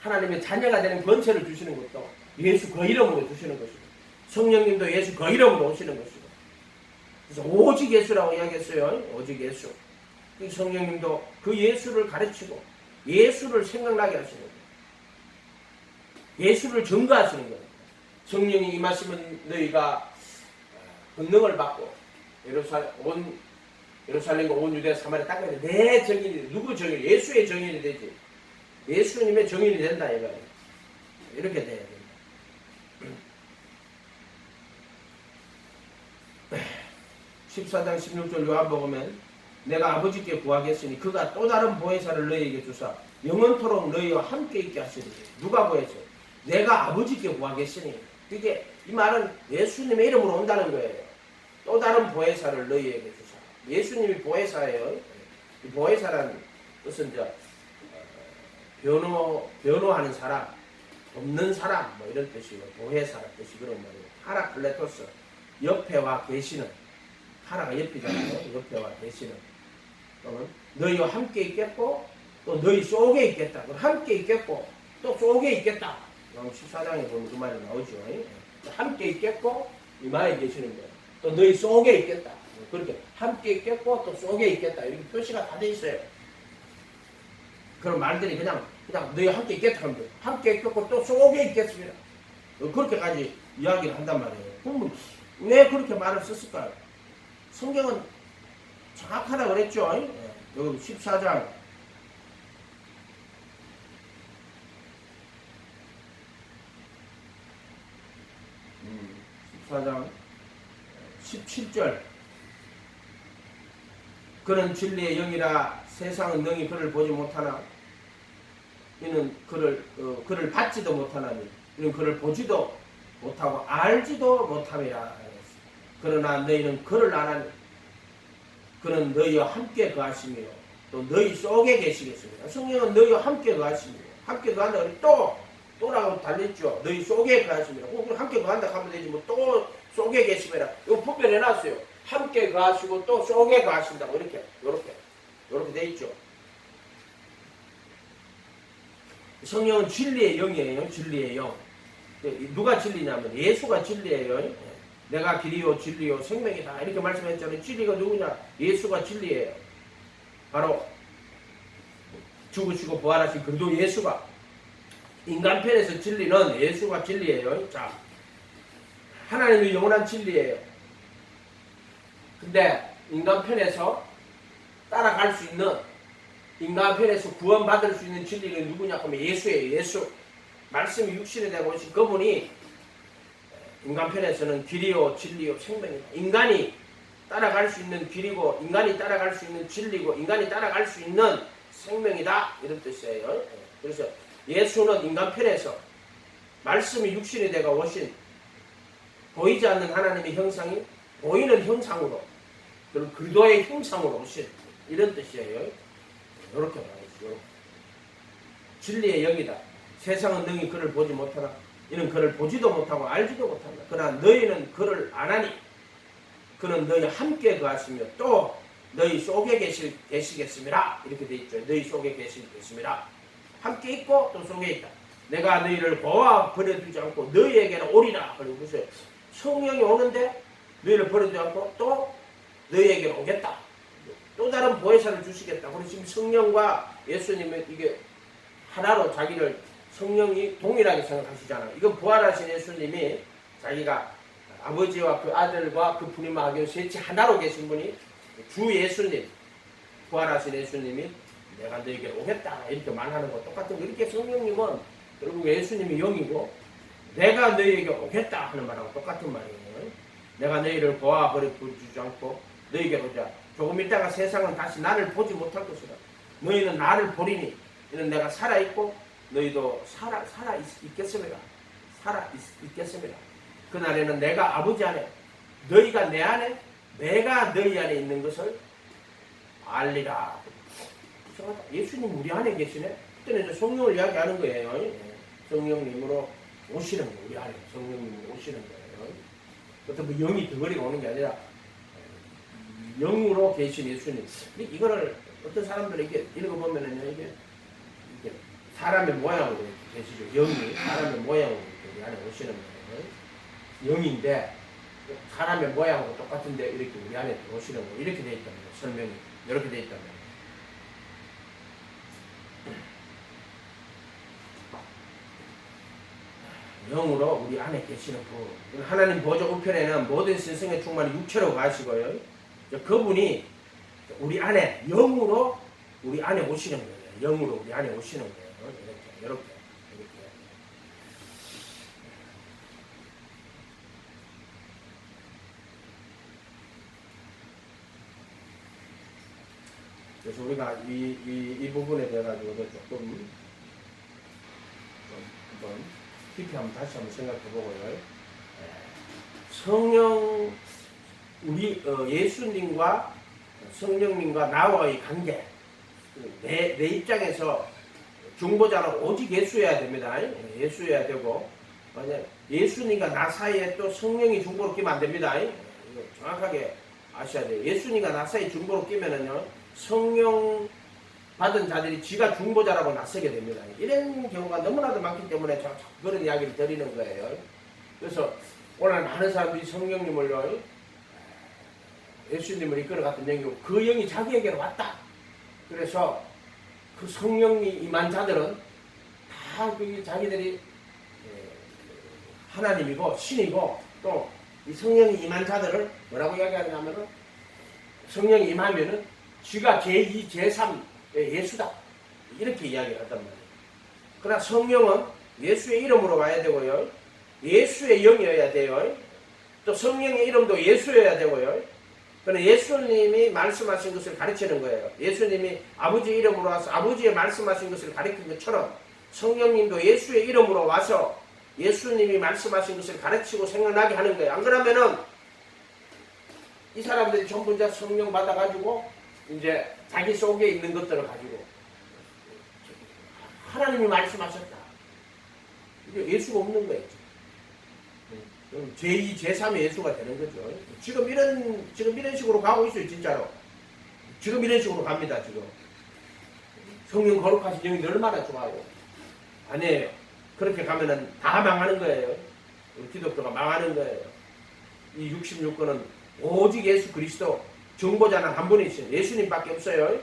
하나님의 자녀가 되는 권세를 주시는 것도 예수 그 이름으로 주시는 것이고 성령님도 예수 그 이름으로 오시는 것이고 그래서 오직 예수라고 이야기했어요. 오직 예수. 성령님도 그 예수를 가르치고 예수를 생각나게 하시는 거예요. 예수를 증거하시는 거예요. 성령이 임하시면 너희가 권능을 받고 예루살렘과 온 유대 사마리아 땅까지 내 정인이 누구 정인? 예수의 정인이 되지. 예수님의 정인이 된다 이거예요. 이렇게 돼야 된다. 14장 16절 요한복음은 내가 아버지께 구하겠으니 그가 또 다른 보혜사를 너희에게 주사 영원토록 너희와 함께 있게 하시리. 누가 보혜사? 내가 아버지께 구하겠으니. 이게 이 말은 예수님의 이름으로 온다는 거예요. 또 다른 보혜사를 너희에게 주사. 예수님이 보혜사예요. 이 보혜사라는 것은 이제 변호하는 사람, 돕는 사람 뭐 이런 뜻이고 보혜사라는 뜻이 그런 말이에요. 파라클레토스 옆에와 계시는. 파라가 옆이잖아요. 옆에와 계시는. 너희와 함께 있겠고 또 너희 속에 있겠다. 함께 있겠고 또 속에 있겠다. 14장에 보면 그 말이 나오죠. 함께 있겠고 이마에 계시는 거예요. 또 너희 속에 있겠다. 그렇게 함께 있겠고 또 속에 있겠다. 이렇게 표시가 다 돼 있어요. 그런 말들이 그냥 너희 함께 있겠다 하면 돼요. 함께 있겠고 또 속에 있겠습니다. 그렇게까지 이야기를 한단 말이에요. 그럼 왜 그렇게 말을 썼을까요? 성경은 정확하다 그랬죠. 여기 14장 14장 17절 그는 진리의 영이라 세상은 능히 그를 보지 못하나 이는 그를 받지도 못하나니 이는 그를 보지도 못하고 알지도 못함이라. 그러나 너희는 그를 아나니 그는 너희와 함께 거하시며 또 너희 속에 계시겠습니다. 성령은 너희와 함께 거하시며 함께 거한다 그러니 또라고 달렸죠. 너희 속에 거하시며 함께 거한다 하면 되지 뭐 또 속에 계시면 이거 분별해놨어요. 함께 거하시고 또 속에 거하신다고 이렇게 돼 있죠. 성령은 진리의 영이에요. 진리의 영. 누가 진리냐면 예수가 진리예요. 내가 길이요 진리요 생명이다 이렇게 말씀했잖아요. 진리가 누구냐? 예수가 진리예요. 바로 죽으시고 부활하신 그리스도 예수가. 인간편에서 진리는 예수가 진리예요. 자, 하나님의 영원한 진리예요. 근데 인간편에서 따라갈 수 있는 인간편에서 구원받을 수 있는 진리는 누구냐 하면 예수예요. 예수. 말씀이 육신이 되고 오신 그분이 인간편에서는 길이요 진리요 생명이다. 인간이 따라갈 수 있는 길이고 인간이 따라갈 수 있는 진리고 인간이 따라갈 수 있는 생명이다 이런 뜻이에요. 그래서 예수는 인간편에서 말씀이 육신이 되어 오신 보이지 않는 하나님의 형상이 보이는 형상으로 그리고 그리스도의 형상으로 오신 이런 뜻이에요. 이렇게 말하죠. 진리의 영이다. 세상은 능히 그를 보지 못하나 이는 그를 보지도 못하고 알지도 못한다. 그러나 너희는 그를 아나니 그는 너희 함께 거하시며 또 너희 속에 계시겠습니다. 이렇게 돼 있죠. 너희 속에 계시겠습니다. 함께 있고 또 속에 있다. 내가 너희를 보아 버려두지 않고 너희에게는 오리라. 그리고 보세요. 성령이 오는데 너희를 버려두지 않고 또 너희에게는 오겠다. 또 다른 보혜사를 주시겠다. 그래서 지금 성령과 예수님은 이게 하나로 자기를 성령이 동일하게 생각하시잖아요. 이건 부활하신 예수님이 자기가 아버지와 그 아들과 그 분임하게 셋이 하나로 계신 분이 주 예수님, 부활하신 예수님이 내가 너에게 오겠다 이렇게 말하는 거 똑같은 거. 이렇게 성령님은 결국 예수님이 영이고 내가 너에게 오겠다 하는 말하고 똑같은 말이에요. 내가 너희를 보아 버려두지 않고 너에게로 오자. 조금 있다가 세상은 다시 나를 보지 못할 것이다. 너희는 나를 보리니 이는 내가 살아있고 너희도 살아있겠습니다. 살아있겠습니다. 그날에는 내가 아버지 안에 너희가 내 안에 내가 너희 안에 있는 것을 알리라. 예수님 우리 안에 계시네. 그때는 이제 성령을 이야기하는 거예요. 성령님으로 오시는 거예요. 우리 안에 성령님으로 오시는 거예요. 어떤 뭐 영이 덩어리가 오는 게 아니라 영으로 계신 예수님. 이거를 어떤 사람들이 이렇게 읽어보면은 이게 사람의 모양으로 계시죠. 영이 사람의 모양으로 우리 안에 오시는 거예요. 영인데 사람의 모양으로 똑같은데 이렇게 우리 안에 들어오시는 거. 이렇게 돼 있단 말이에요. 설명이 이렇게 돼 있단 말이에요. 영으로 우리 안에 계시는 분. 하나님 보좌 우편에는 모든 신성의 충만이 육체로 가시고요. 그분이 우리 안에 영으로 우리 안에 오시는 거예요. 영으로 우리 안에 오시는 거예요. 이렇게. 그래서 우리가 이 부분에 대해 가지고 조금 한번 깊이 다시 한번 생각해 보고요. 성령 우리 예수님과 성령님과 나와의 관계. 내 입장에서 중보자는 오직 예수여야 됩니다. 예수여야 되고 만약 예수님과 나 사이에 또 성령이 중보로 끼면 안 됩니다. 이거 정확하게 아셔야 돼요. 예수님과 나 사이에 중보로 끼면은요 성령 받은 자들이 지가 중보자라고 나서게 됩니다. 이런 경우가 너무나도 많기 때문에 그런 이야기를 드리는 거예요. 그래서 오늘 많은 사람들이 성령님을요 예수님을 이끌어갔던 영이고 그 영이 자기에게로 왔다. 그래서 그 성령이 임한 자들은 다 자기들이 하나님이고 신이고 또 이 성령이 임한 자들을 뭐라고 이야기하냐면은 성령이 임하면은 쥐가 제2, 제3의 예수다. 이렇게 이야기를 한단 말이에요. 그러나 성령은 예수의 이름으로 와야 되고요. 예수의 영이어야 돼요. 또 성령의 이름도 예수여야 되고요. 그러나 예수님이 말씀하신 것을 가르치는 거예요. 예수님이 아버지 이름으로 와서 아버지의 말씀하신 것을 가르친 것처럼 성령님도 예수의 이름으로 와서 예수님이 말씀하신 것을 가르치고 생각나게 하는 거예요. 안 그러면은 이 사람들이 전부 이제 성령 받아가지고 이제 자기 속에 있는 것들을 가지고 하나님이 말씀하셨다. 이게 예수가 없는 거예요. 제2, 제3의 예수가 되는 거죠. 지금 이런 식으로 가고 있어요, 진짜로. 지금 이런 식으로 갑니다, 지금. 성령 거룩하신 영이 얼마나 좋아요. 아니에요. 그렇게 가면은 다 망하는 거예요. 우리 기독교가 망하는 거예요. 이 66권은 오직 예수 그리스도 정보자는 한 분이시죠. 예수님밖에 없어요.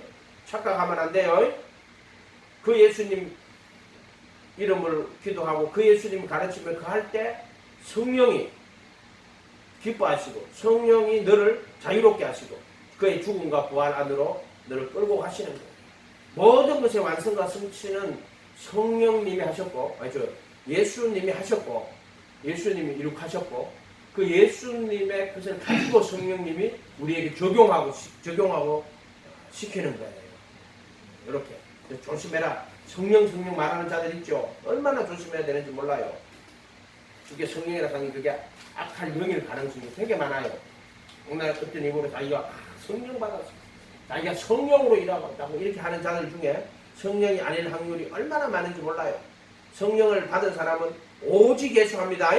착각하면 안 돼요. 그 예수님 이름을 기도하고 그 예수님 가르침을 그 할 때 성령이 기뻐하시고 성령이 너를 자유롭게 하시고 그의 죽음과 부활 안으로 너를 끌고 가시는 거예요. 모든 것의 완성과 성취는 성령님이 하셨고 예수님이 하셨고 예수님이 이룩하셨고 그 예수님의 것을 가지고 성령님이 우리에게 적용하고 시키는 거예요. 이렇게 조심해라. 성령 말하는 자들 있죠. 얼마나 조심해야 되는지 몰라요. 그게 성령이라고 하는 게 그게 악할 영일 가능성이 되게 많아요. 오늘 어떤 이유로 자기가 성령 받았어. 자기가 성령으로 일하고 있다고 이렇게 하는 자들 중에 성령이 아닐 확률이 얼마나 많은지 몰라요. 성령을 받은 사람은 오직 예수합니다.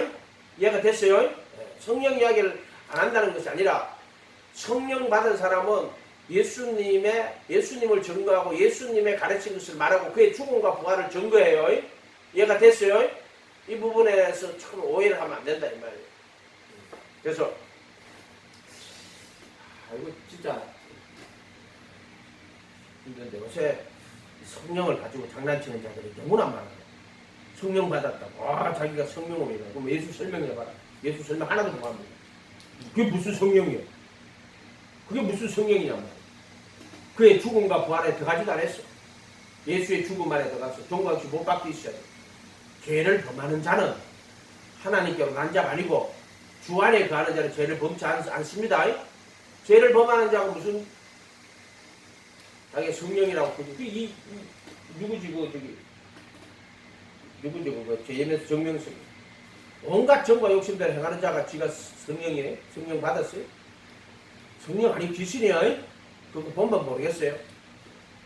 이해가 됐어요? 성령 이야기를 안 한다는 것이 아니라 성령 받은 사람은 예수님을 증거하고 예수님의 가르친 것을 말하고 그의 죽음과 부활을 증거해요. 이해가 됐어요? 이 부분에서 참 오해를 하면 안 된다 이 말이에요. 그래서 이거 진짜 힘든데 요새 성령을 가지고 장난치는 자들이 너무나 많아요. 성령 받았다고 자기가 성령으로 일하고 그럼 예수 설명해봐라. 예수 설명 하나도 못 합니다. 그게 무슨 성령이에요? 그게 무슨 성령이냐 말이에요. 그의 죽음과 부활에 들어가지도 안 했어. 예수의 죽음 안에 들어가서 종과 같이 못 박혀 있어야 돼요. 죄를 범하는 자는 하나님께로 난 자가 아니고 주 안에 거하는 자는 죄를 범치 않습니다. 죄를 범하는 자가 무슨 자기 성령이라고 그러지? 누구지 그 죄에면서 정명성. 온갖 정과 욕심대로 행하는 자가 지가 성령이네? 성령 받았어요? 성령 아니 귀신이야? 그거 보면 모르겠어요.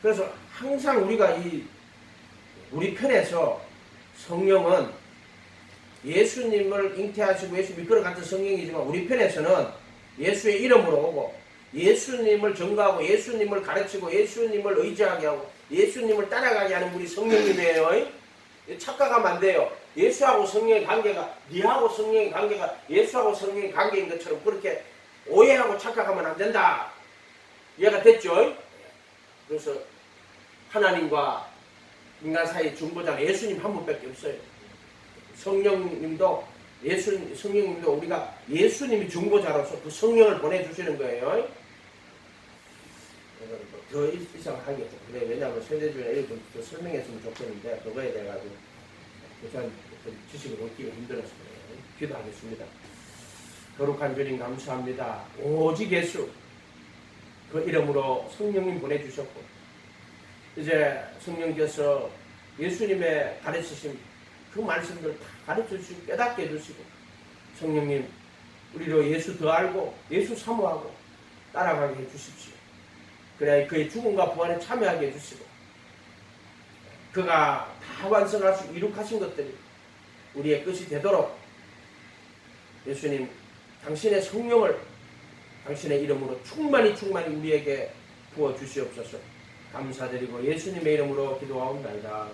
그래서 항상 우리가 우리 편에서 성령은 예수님을 잉태하시고 예수 이끌어 같은 성령이지만 우리 편에서는 예수의 이름으로 오고 예수님을 전가하고 예수님을 가르치고 예수님을 의지하게 하고 예수님을 따라가게 하는 우리 성령님이에요. 착각하면 안 돼요. 예수하고 성령의 관계가 니하고 성령의 관계가 예수하고 성령의 관계인 것처럼 그렇게 오해하고 착각하면 안 된다. 이해가 됐죠? 그래서 하나님과 인간 사이 중보자는 예수님 한 분밖에 없어요. 성령님도 우리가 예수님이 중보자로서 그 성령을 보내주시는 거예요. 더 이상 하겠죠. 그래, 왜냐하면 세대주의나 이런 걸 더 설명했으면 좋겠는데 그거에 대해 가지고 부산 지식을 얻기가 힘들어서 그래요. 기도하겠습니다. 거룩한 주님 감사합니다. 오직 예수 그 이름으로 성령님 보내주셨고 이제 성령께서 예수님의 가르치신 그 말씀들 다 가르쳐주시고 깨닫게 해주시고 성령님 우리로 예수 더 알고 예수 사모하고 따라가게 해주십시오. 그래야 그의 죽음과 부활에 참여하게 해주시고 그가 다 완성하시고 이룩하신 것들이 우리의 끝이 되도록 예수님 당신의 성령을 당신의 이름으로 충만히 우리에게 부어주시옵소서. 감사드리고 예수님의 이름으로 기도하옵나이다.